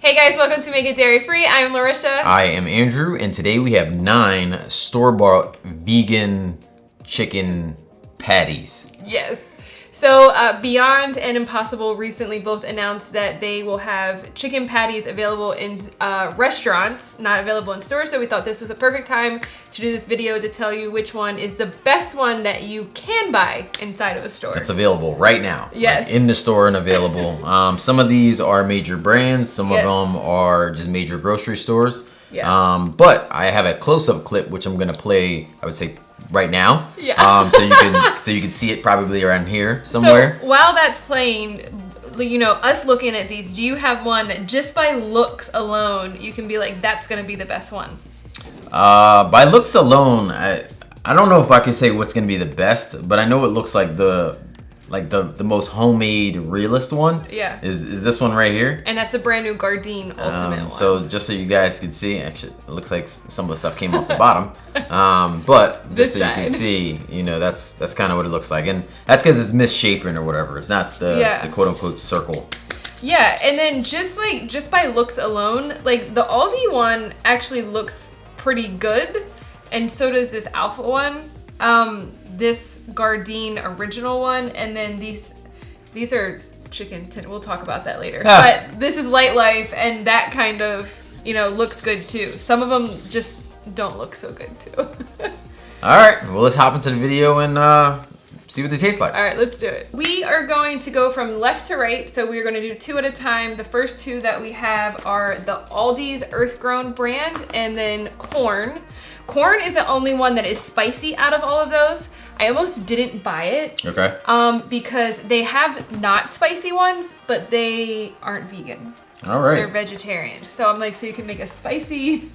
Hey guys, welcome to Make It Dairy Free. I'm Larisha. I am Andrew, and today we have 9 store-bought vegan chicken patties. Yes. So Beyond and Impossible recently both announced that they will have chicken patties available in restaurants, not available in stores. So we thought this was a perfect time to do this video to tell you which one is the best one that you can buy inside of a store. That's available right now. Yes. Like in the store and available. Some of these are major brands. Some of them are just major grocery stores. Yeah. But I have a close-up clip which I'm gonna play, I would say, right now. Yeah. So you can see it probably around here somewhere. So while that's playing, you know, us looking at these, do you have one that just by looks alone you can be like, that's gonna be the best one? By looks alone, I don't know if I can say what's gonna be the best, but I know it looks like the most homemade realist one. Yeah. Is this one right here? And that's a brand new Gardein Ultimate one. So just so you guys can see, actually it looks like some of the stuff came off the bottom. But just so you can see, you know, that's kind of what it looks like, and that's because it's misshapen or whatever. It's not the quote unquote circle. Yeah, and then just by looks alone, like the Aldi one actually looks pretty good, and so does this Alpha one. This Gardein original one, and then these are chicken. We'll talk about that later. But this is Light Life, and that kind of, you know, looks good too. Some of them just don't look so good too. All right, well, let's hop into the video and see what they taste like. All right, let's do it. We are going to go from left to right, so we're going to do 2 at a time. The first 2 that we have are the Aldi's Earth Grown brand, and then Quorn. Quorn is the only one that is spicy out of all of those. I almost didn't buy it. Okay. Because they have not spicy ones, but they aren't vegan. All right. They're vegetarian. So I'm like, so you can make a spicy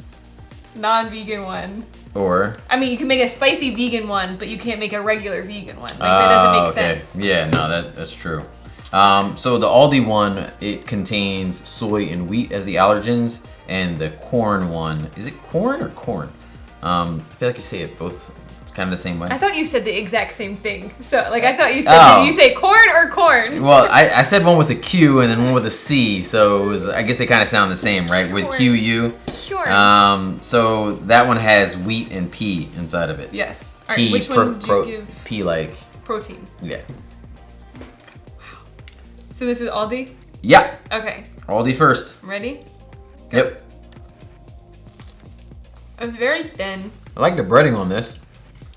non-vegan one. Or I mean, you can make a spicy vegan one, but you can't make a regular vegan one. Like, that doesn't make sense. Yeah, no, that's true. So the Aldi one, it contains soy and wheat as the allergens, and the Quorn one, is it Quorn or corn? I feel like you say it both. It's kind of the same way. I thought you said the exact same thing. So, like, I thought you said, did you say corn or corn? Well, I said one with a Q and then one with a C, so it was, I guess they kind of sound the same, right? With Corn. Q-U. Sure. So that one has wheat and pea inside of it. Yes. All right, which one did you give? Pea like. Protein. Yeah. Wow. So this is Aldi? Yeah. Okay. Aldi first. Ready? Go. Yep. It's very thin. I like the breading on this.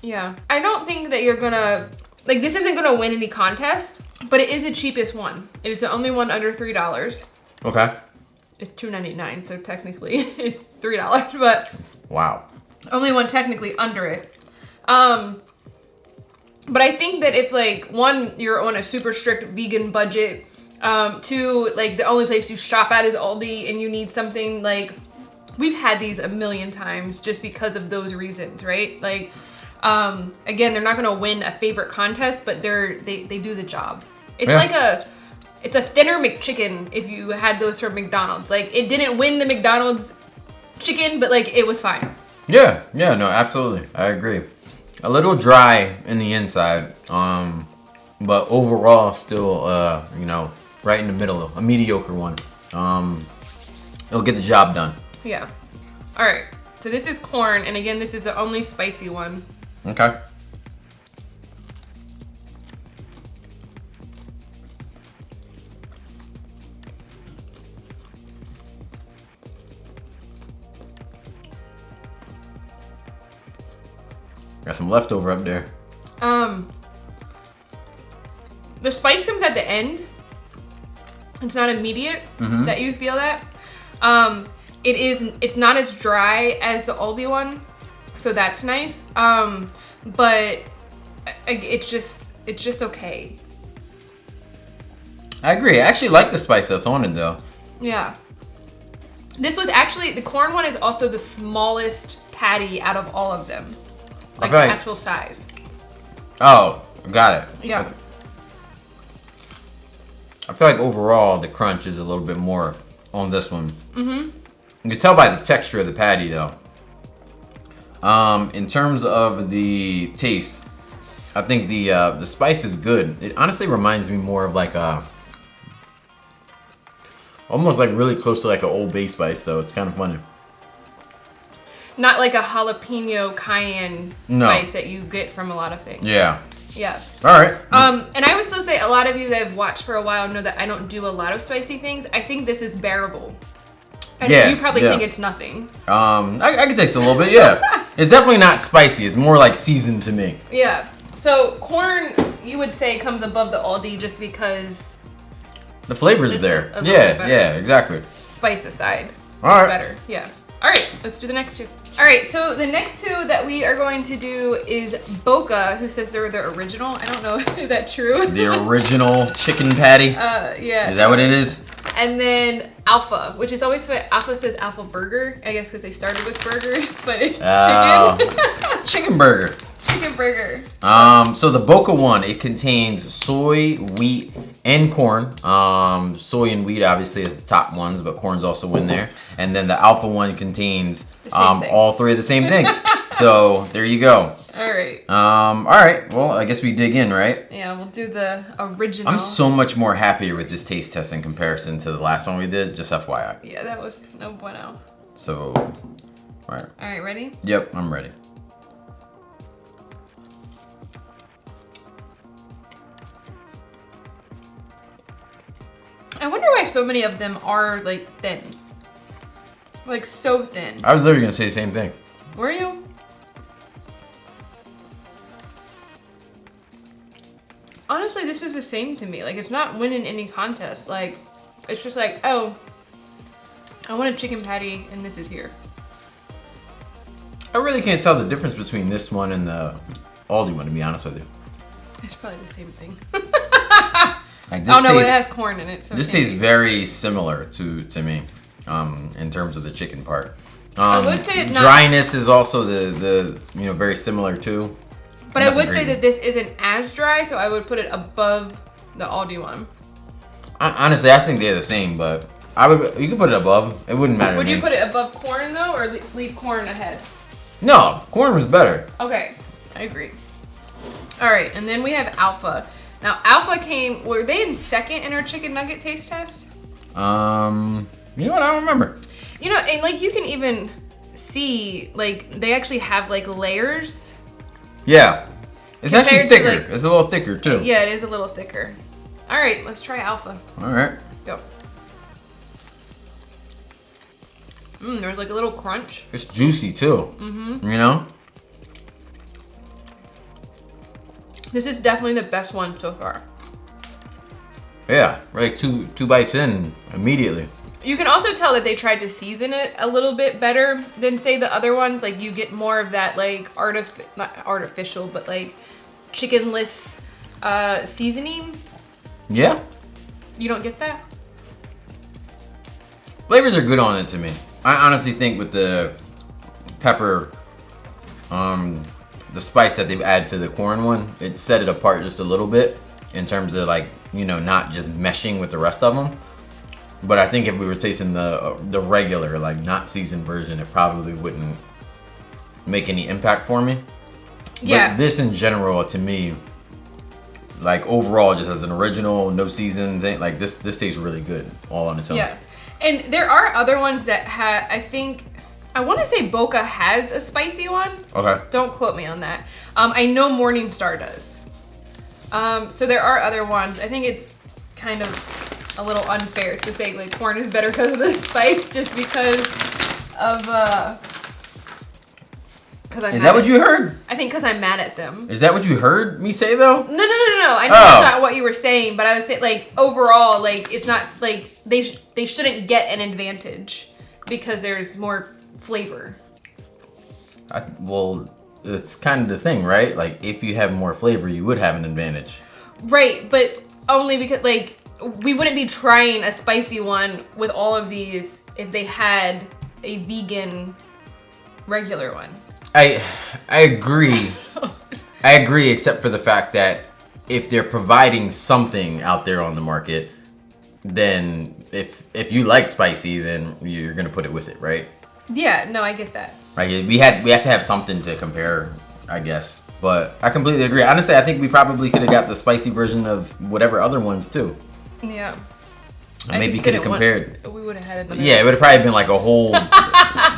Yeah. I don't think that you're gonna, like, this isn't gonna win any contest, but it is the cheapest one. It is the only one under $3. Okay. It's $2.99, so technically it's $3, but wow. Only one technically under it. But I think that if, like, 1, you're on a super strict vegan budget, 2, like, the only place you shop at is Aldi and you need something, like, we've had these a million times just because of those reasons, right? Like, again, they're not gonna win a favorite contest, but they do the job. It's like it's a thinner McChicken if you had those from McDonald's. Like, it didn't win the McDonald's chicken, but, like, it was fine. Yeah, no, absolutely. I agree. A little dry in the inside, but overall still, you know, right in the middle, a mediocre one. It'll get the job done. Yeah. All right. So this is Quorn, and again, this is the only spicy one. Okay. Got some leftover up there. The spice comes at the end. It's not immediate that you feel that. It's not as dry as the Aldi one, so that's nice. But it's just okay. I agree. I actually like the spice that's on it though. Yeah. This was actually, the Quorn one is also the smallest patty out of all of them. Like the actual size. Oh, got it. Yeah. I feel like overall the crunch is a little bit more on this one. You can tell by the texture of the patty though. In terms of the taste, I think the spice is good. It honestly reminds me more of like Almost like really close to like an Old Bay spice though. It's kind of funny. Not like a jalapeno cayenne spice that you get from a lot of things. Yeah. Yeah. All right. And I would still say a lot of you that have watched for a while know that I don't do a lot of spicy things. I think this is bearable. And you probably think it's nothing. I can taste a little bit, yeah. It's definitely not spicy. It's more like seasoned to me. Yeah. So Quorn, you would say, comes above the Aldi just because the flavors are there. Yeah, exactly. Spice aside. All right. Better. Yeah. All right, let's do the next two. All right, so the next two that we are going to do is Boca, who says they're the original. I don't know, is that true? The original chicken patty? Yeah. Is that what it is? And then Alpha, which is always what Alpha says Alpha Burger. I guess because they started with burgers, but it's chicken. Chicken burger. Chicken burger. So the Boca one, it contains soy, wheat, and corn. Soy and wheat obviously is the top ones, but corn's also in there. And then the Alpha one contains all three of the same things. So there you go. All right. All right. Well, I guess we dig in, right? Yeah, we'll do the original. I'm so much more happier with this taste test in comparison to the last one we did. Just FYI. Yeah, that was no bueno. So, all right. All right, ready? Yep, I'm ready. I wonder why so many of them are like thin. Like so thin. I was literally gonna say the same thing. Were you? Honestly, this is the same to me. Like, it's not winning any contest. Like, it's just like, oh, I want a chicken patty and this is here. I really can't tell the difference between this one and the Aldi one, to be honest with you. It's probably the same thing. Like this no, it has corn in it. So this tastes very similar to me, in terms of the chicken part. I would say it's dryness is also the very similar too. But I would say that this isn't as dry, so I would put it above the Aldi one. Honestly, I think they're the same, but you could put it above. It wouldn't matter. Would you put it above corn though, or leave corn ahead? No, corn was better. Okay, I agree. All right, and then we have Alpha. Now, Alpha were they in second in our chicken nugget taste test? You know what? I don't remember. You know, and like you can even see, like they actually have like layers. Yeah, it's actually thicker. Like, it's a little thicker too. Yeah, it is a little thicker. All right, let's try Alpha. All right. Go. There's like a little crunch. It's juicy too. Mm-hmm. You know? This is definitely the best one so far. Yeah, like two bites in immediately. You can also tell that they tried to season it a little bit better than say the other ones. Like you get more of that like not artificial, but like chickenless seasoning. Yeah. You don't get that? Flavors are good on it to me. I honestly think with the pepper, the spice that they've added to the corn one, it set it apart just a little bit in terms of like, not just meshing with the rest of them. But I think if we were tasting the regular, like not seasoned version, it probably wouldn't make any impact for me. Yeah. But this in general, to me, like overall, just as an original, no season thing, like this tastes really good all on its own. Yeah. And there are other ones that I want to say Boca has a spicy one. Okay. Don't quote me on that. I know Morningstar does. So there are other ones. I think it's kind of a little unfair to say like corn is better because of the spice just because of Is that what you heard? I think because I'm mad at them. Is that what you heard me say though? No. I know that's not what you were saying, but I was saying like overall, like it's not like they shouldn't get an advantage because there's more flavor. Well, it's kind of the thing, right? Like if you have more flavor, you would have an advantage. Right, but only because like we wouldn't be trying a spicy one with all of these if they had a vegan regular one. I agree. I agree, except for the fact that if they're providing something out there on the market, then if you like spicy, then you're gonna put it with it, right? Yeah, no, I get that. Right, we have to have something to compare, I guess. But I completely agree. Honestly, I think we probably could have got the spicy version of whatever other ones too. Yeah. Maybe you could have compared. We would have had another. Yeah, it would have probably been like a whole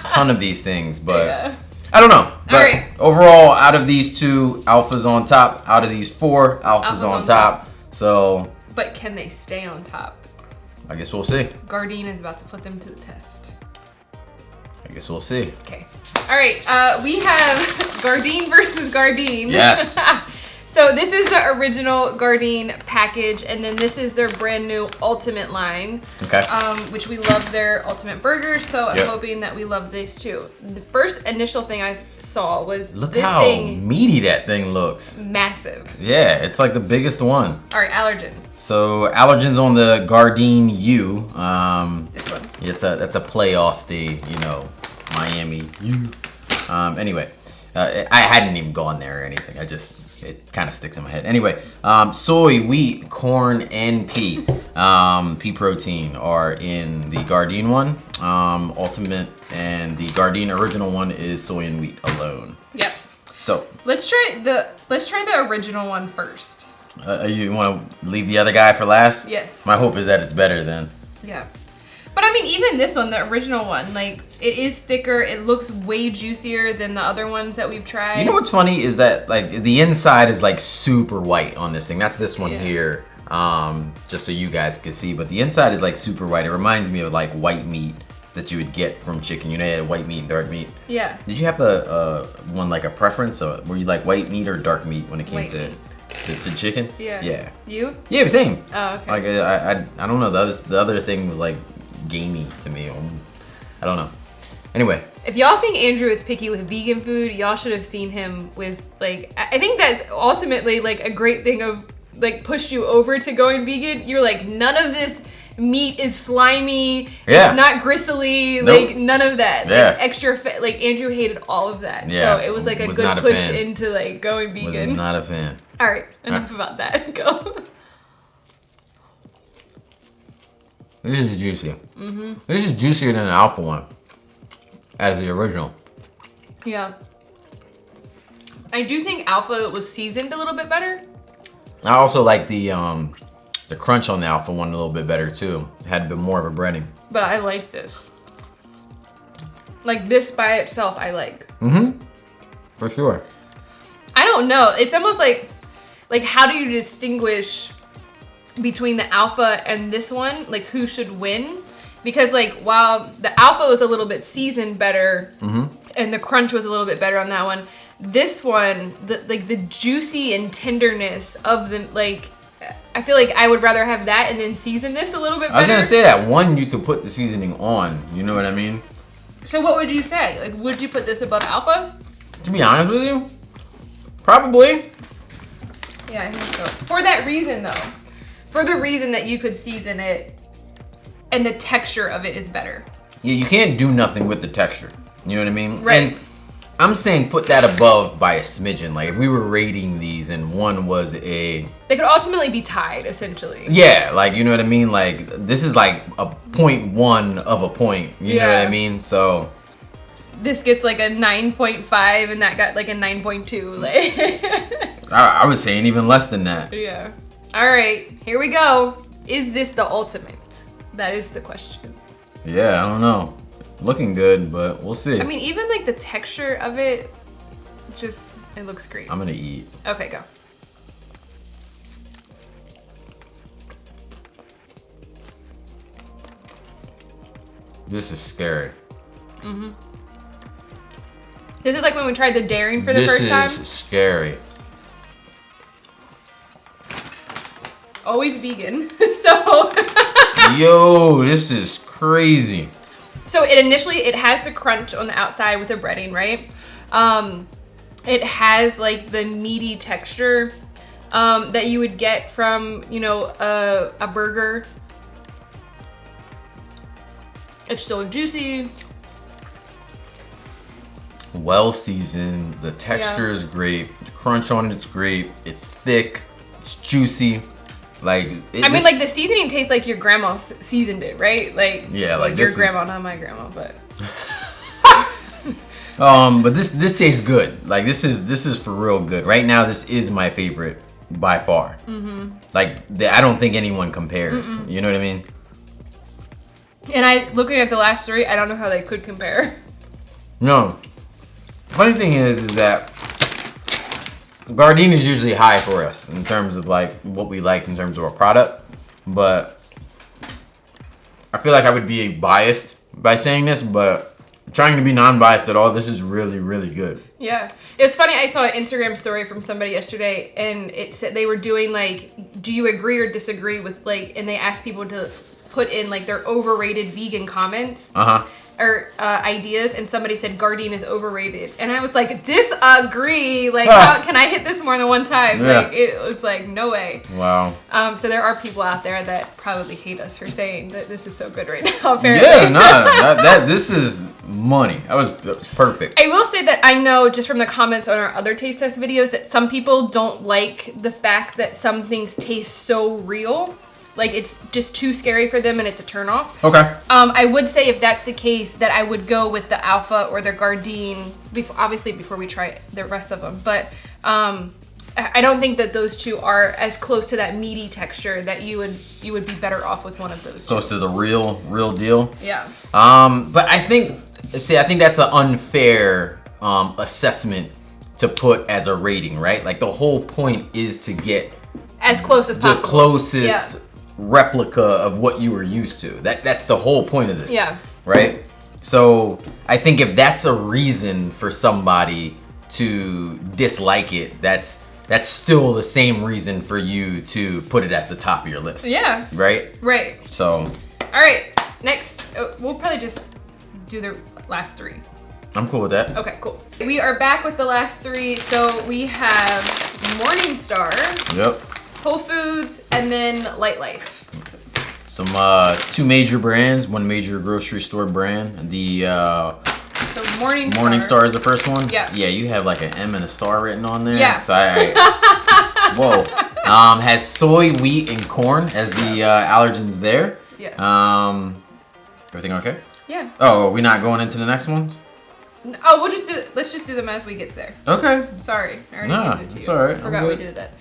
ton of these things, but yeah. I don't know. But all right. Overall, out of these 2, Alpha's on top. Out of these 4, Alpha's on top. So. But can they stay on top? I guess we'll see. Gardein is about to put them to the test. I guess we'll see. Okay. All right. We have Gardein versus Gardein. Yes. So this is the original Gardein package, and then this is their brand new Ultimate line. Okay. Which we love their Ultimate burgers, so I'm hoping that we love this too. The first initial thing I saw was look how meaty that thing looks. Massive. Yeah, it's like the biggest one. All right, allergens. So allergens on the Gardein U. This one. That's a play off the Miami U. Anyway, I hadn't even gone there or anything. It kind of sticks in my head. Anyway, soy, wheat, corn, and pea. Pea protein are in the Gardein one. Ultimate and the Gardein original one is soy and wheat alone. Yep. So let's try the original one first. You want to leave the other guy for last? Yes. My hope is that it's better then. Yeah. But I mean, even this one, the original one, like, it is thicker. It looks way juicier than the other ones that we've tried. You know what's funny is that, like, the inside is, like, super white on this thing. That's this one here, just so you guys can see. But the inside is, like, super white. It reminds me of, like, white meat that you would get from chicken. You know, you had white meat and dark meat. Yeah. Did you have one, like, a preference? Were you, like, white meat or dark meat when it came to chicken? Yeah. Yeah. You? Yeah, same. Oh, okay. Like, I don't know. The other thing was, like, gamey to me. I don't know. Anyway. If y'all think Andrew is picky with vegan food, y'all should have seen him with, like, I think that's ultimately, like, a great thing of, like, pushed you over to going vegan. You're like, none of this meat is slimy. Yeah. It's not gristly. Nope. Like, none of that. Yeah. Like, extra fat. Like, Andrew hated all of that. Yeah. So it was, like, a good push into, like, going vegan. Was not a fan. All right. Enough about that. Go. This is juicy. This is juicier than the Alpha one, as the original. Yeah. I do think Alpha was seasoned a little bit better. I also like the crunch on the Alpha one a little bit better too. It had a bit more of a breading. But I like this. Like this by itself, I like. For sure. I don't know. It's almost like how do you distinguish between the Alpha and this one? Like who should win? Because like while the Alpha was a little bit seasoned better and the crunch was a little bit better on that one, this one, the juicy and tenderness of the, like, I feel like I would rather have that and then season this a little bit better. I was gonna say that one you could put the seasoning on, you know what I mean? So what would you say? Like would you put this above Alpha? To be honest with you, probably. Yeah, I think so. For that reason though. For the reason that you could season it and the texture of it is better. Yeah, you can't do nothing with the texture. You know what I mean? Right. And I'm saying put that above by a smidgen. Like if we were rating these and one was a... They could ultimately be tied, essentially. Yeah, like, you know what I mean? Like this is like a 0.1 of a point. You know what I mean? So... This gets like a 9.5 and that got like a 9.2. Like I was saying even less than that. Yeah. All right, here we go. Is this the ultimate? That is the question. Yeah, I don't know. Looking good, but we'll see. I mean, even like the texture of it, just, it looks great. I'm gonna eat. Okay, go. This is scary. This is like when we tried the daring for the first time. This is scary. Always vegan, so. Yo, this is crazy. So it has the crunch on the outside with the breading, right? It has like the meaty texture that you would get from, you know, a burger. It's still juicy. Well seasoned. The texture is great. The crunch on it's great. It's thick. It's juicy. Like I mean, like the seasoning tastes like your grandma seasoned it, right? Like yeah, like your grandma, not my grandma, but. But this tastes good. Like this is for real good. Right now, this is my favorite by far. Like I don't think anyone compares. You know what I mean? And looking at the last 3, I don't know how they could compare. No. Funny thing is that Gardein is usually high for us in terms of like what we like in terms of our product, but I feel like I would be biased by saying this, but trying to be non-biased at all, this is really, really good. Yeah. It's funny, I saw an Instagram story from somebody yesterday, and it said they were doing like, do you agree or disagree with like, and they asked people to put in like their overrated vegan comments. Or ideas, and somebody said Gardein is overrated, and I was like, disagree. Like, how can I hit this more than one time? Yeah. Like, it was like, no way. Wow. So there are people out there that probably hate us for saying that this is so good right now. Apparently. Yeah, no, this is money. That was perfect. I will say that I know just from the comments on our other taste test videos that some people don't like the fact that some things taste so real. Like, it's just too scary for them and it's a turn off. Okay. I would say if that's the case, that I would go with the Alpha or the Gardein, obviously before we try the rest of them. But I don't think that those two are as close to that meaty texture that you would be better off with one of those two. Close to the real deal. Yeah. But I think that's an unfair assessment to put as a rating, right? Like, the whole point is to get as close as possible. The closest replica of what you were used to. That's the whole point of this. Yeah. Right? So I think if that's a reason for somebody to dislike it, that's still the same reason for you to put it at the top of your list. Yeah. Right? Right. So. All right. Next, we'll probably just do the last 3. I'm cool with that. Okay, cool. We are back with the last 3. So we have Morningstar. Yep. Whole Foods, and then Light Life. Some 2 major brands, 1 major grocery store brand. The so Morningstar is the first one. Yeah. Yeah, you have like an M and a star written on there. Yeah. So whoa. Has soy, wheat, and corn as the allergens there. Yeah. Everything okay? Yeah. Oh, are we not going into the next ones? Oh, let's just do them as we get there. Okay. Sorry, I already handed it to you. It's all right. Forgot we did that.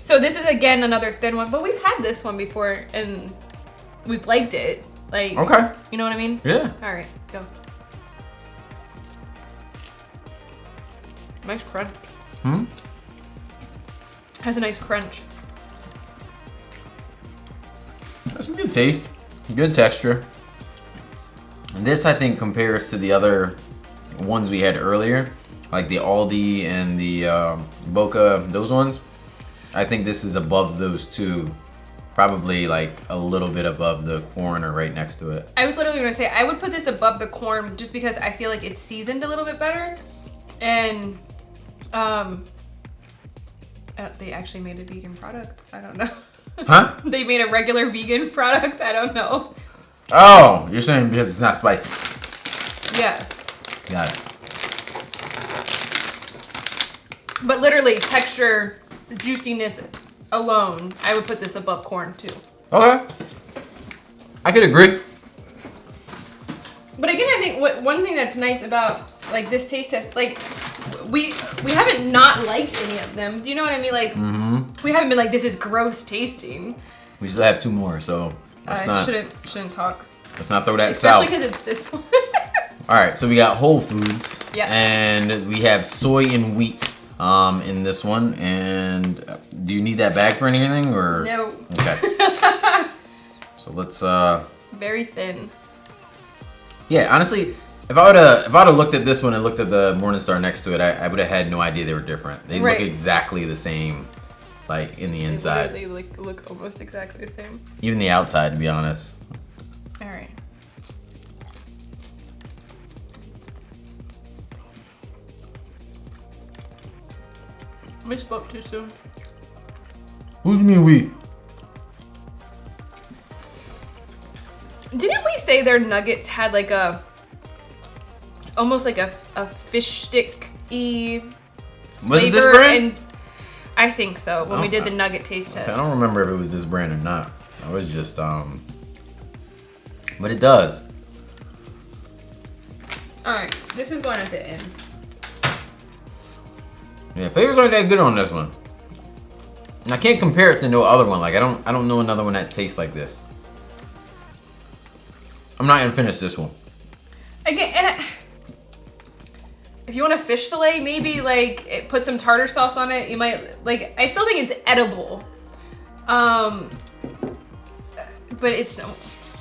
So this is again another thin one, but we've had this one before and we've liked it. Like, okay. You know what I mean? Yeah. All right, go. Nice crunch. Has a nice crunch. That's some good taste, good texture. And this, I think, compares to the other ones we had earlier, like the Aldi and the Boca, those ones. I think this is above those two, probably like a little bit above the Quorn or right next to it. I was literally gonna say, I would put this above the Quorn just because I feel like it's seasoned a little bit better. And they actually made a vegan product. I don't know. Huh? They made a regular vegan product. I don't know. Oh, you're saying because it's not spicy. Yeah. Got it. But literally, texture, juiciness alone, I would put this above Quorn too. Okay. I could agree. But again, I think one thing that's nice about like this taste test, like we haven't not liked any of them. Do you know what I mean? Like we haven't been like, this is gross tasting. We still have 2 more, so I shouldn't talk. Let's not throw that Especially south. because it's this one. All right, so we got Whole Foods. Yeah. And we have soy and wheat in this one. And do you need that bag for anything or? No. Okay. So let's. Very thin. Yeah, honestly, if I would have looked at this one and looked at the Morningstar next to it, I would have had no idea they were different. They look exactly the same, like in the inside. They look almost exactly the same. Even the outside, to be honest. All right. We spoke too soon. What do you mean we? Didn't we say their nuggets had like almost like a fish stick-y Was it flavor? this brand? And I think so, when we did the nugget taste test. I don't remember if it was this brand or not. I was just, but it does. All right, this is going at the end. Yeah, flavors aren't that good on this one. And I can't compare it to no other one. Like I don't know another one that tastes like this. I'm not gonna finish this one. Again, and if you want a fish fillet, maybe like put some tartar sauce on it. You might like. I still think it's edible, but it's not.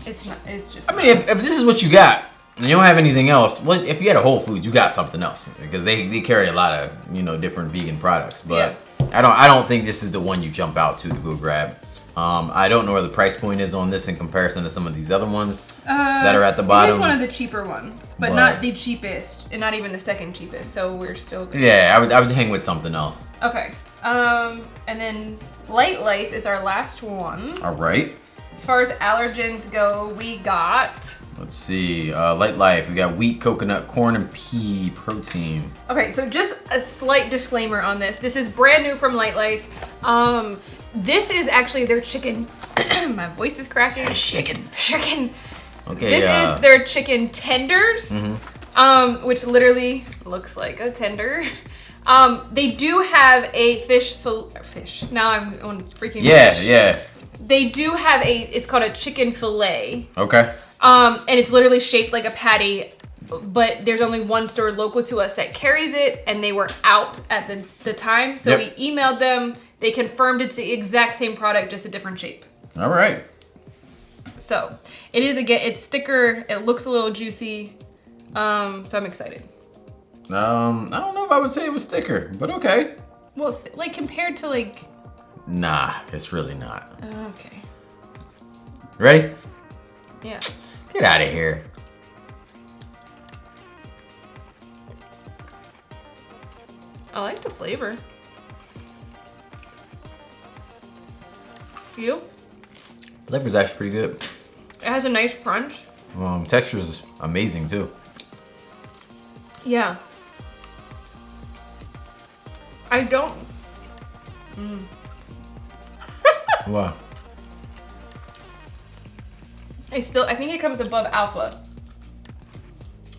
It's just. I mean, if this is what you got, and you don't have anything else, well, if you had a Whole Foods, you got something else because they carry a lot of different vegan products. But yeah. I don't think this is the one you jump out to go grab. I don't know where the price point is on this in comparison to some of these other ones that are at the bottom. It is one of the cheaper ones, but not the cheapest, and not even the second cheapest. So we're still good. Yeah, I would hang with something else. Okay. And then Light Life is our last one. All right. As far as allergens go, we got. Let's see. Light Life. We got wheat, coconut, corn, and pea protein. Okay, so just a slight disclaimer on this. This is brand new from Light Life. This is actually their chicken. My voice is cracking. Chicken. Okay. This is their chicken tenders, which literally looks like a tender. They do have a fish. Now I'm on freaking fish. Yeah. They do have it's called a chicken fillet. Okay. And it's literally shaped like a patty, but there's only one store local to us that carries it, and they were out at the time. So we emailed them. They confirmed it's the exact same product, just a different shape. All right. So it is it's thicker. It looks a little juicy. So I'm excited. I don't know if I would say it was thicker, but okay. Well, like compared to like. Nah, it's really not. Okay. Ready? Yeah. Get out of here. I like the flavor. You? Flavor's actually pretty good. It has a nice crunch. Texture is amazing too. Yeah. I don't. Wow. I think it comes above alpha,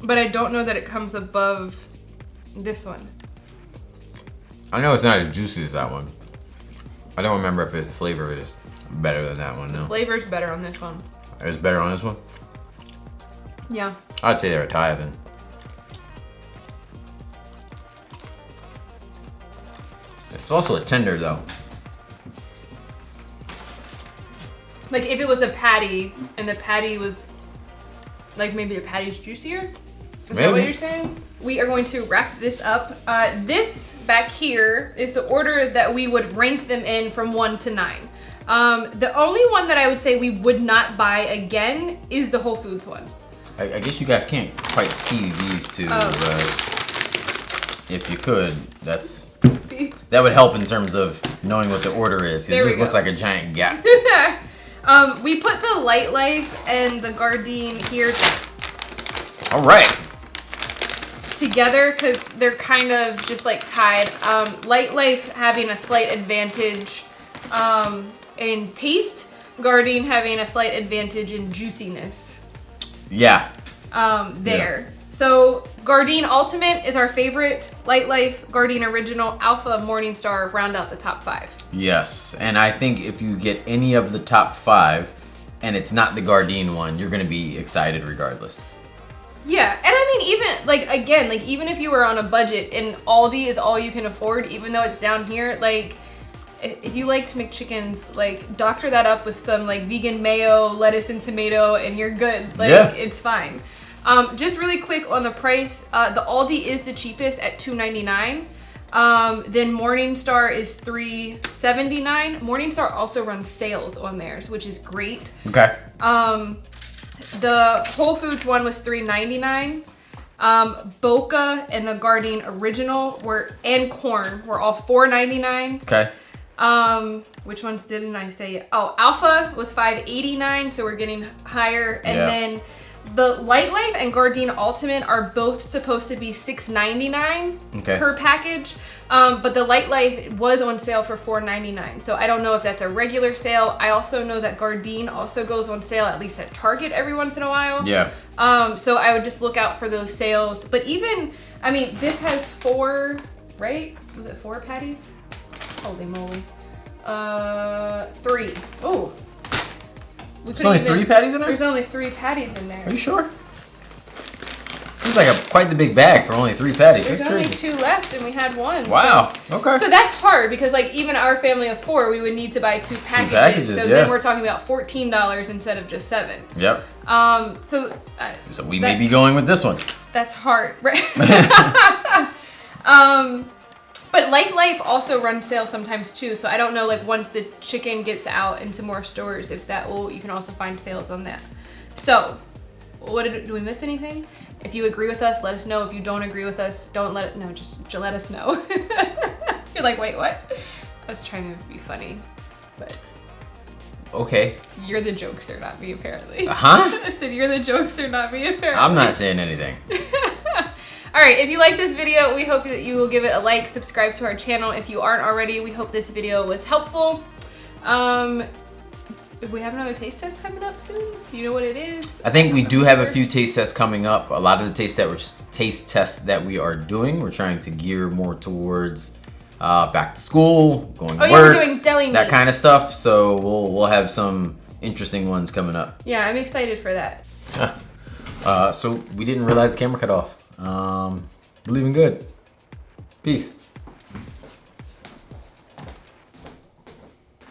but I don't know that it comes above this one. I know it's not as juicy as that one. I don't remember if its flavor is better than that one, though. Flavor's better on this one. It's better on this one? Yeah. I'd say they're a tie then. It's also a tender though. Like if it was a patty and the patty was like maybe the patty's juicier? Is that what you're saying? We are going to wrap this up. This back here is the order that we would rank them in from 1 to 9. The only one that I would say we would not buy again is the Whole Foods one. I guess you guys can't quite see these two, but if you could, that would help in terms of knowing what the order is. It just looks like a giant gap. We put the Light Life and the Gardein here. All right. Together because they're kind of just like tied. Light Life having a slight advantage in taste, Gardein having a slight advantage in juiciness. Yeah. Yeah. So Gardein Ultimate is our favorite. Light Life, Gardein Original, Alpha, Morningstar round out the top 5. Yes, and I think if you get any of the top 5 and it's not the Gardein one, you're gonna be excited regardless. Yeah, and I mean, even like again, like even if you were on a budget and Aldi is all you can afford, even though it's down here, like if you like to make chickens, like doctor that up with some like vegan mayo, lettuce and tomato, and you're good. Like it's fine. Just really quick on the price, the Aldi is the cheapest at $2.99. Then Morningstar is $3.79. Morningstar also runs sales on theirs, which is great. Okay. The Whole Foods one was $3.99. Boca and the Gardein Original and Quorn were all $4.99. Okay. Which ones didn't I say? Oh, Alpha was $5.89, so we're getting higher. And then the Light Life and Gardein Ultimate are both supposed to be $6.99 per package. But the Light Life was on sale for $4.99. So I don't know if that's a regular sale. I also know that Gardein also goes on sale, at least at Target every once in a while. Yeah. So I would just look out for those sales. But even, I mean, this has 4, right? Was it 4 patties? Holy moly. 3. Oh. There's only 3 patties in there? There's only 3 patties in there. Are you sure? Seems like quite the big bag for only 3 patties. There's only 2 left and we had 1. Wow. So, okay. So that's hard because like even our family of 4, we would need to buy 2 packages. So then we're talking about $14 instead of just 7. Yep. So we may be going with this one. That's hard, right? But Life also runs sales sometimes too. So I don't know, like once the chicken gets out into more stores, if that will, you can also find sales on that. So, do we miss anything? If you agree with us, let us know. If you don't agree with us, just let us know. You're like, wait, what? I was trying to be funny, but. Okay. You're the jokester, not me, apparently. Huh? I said you're the jokester, not me, apparently. I'm not saying anything. All right, if you like this video, we hope that you will give it a like, subscribe to our channel. If you aren't already, we hope this video was helpful. We have another taste test coming up soon. Do you know what it is? I think we do have a few taste tests coming up. A lot of the taste tests that we are doing, we're trying to gear more towards back to school, going to work, we're doing deli meat. That kind of stuff. So we'll have some interesting ones coming up. Yeah, I'm excited for that. So we didn't realize the camera cut off. Believing good. Peace.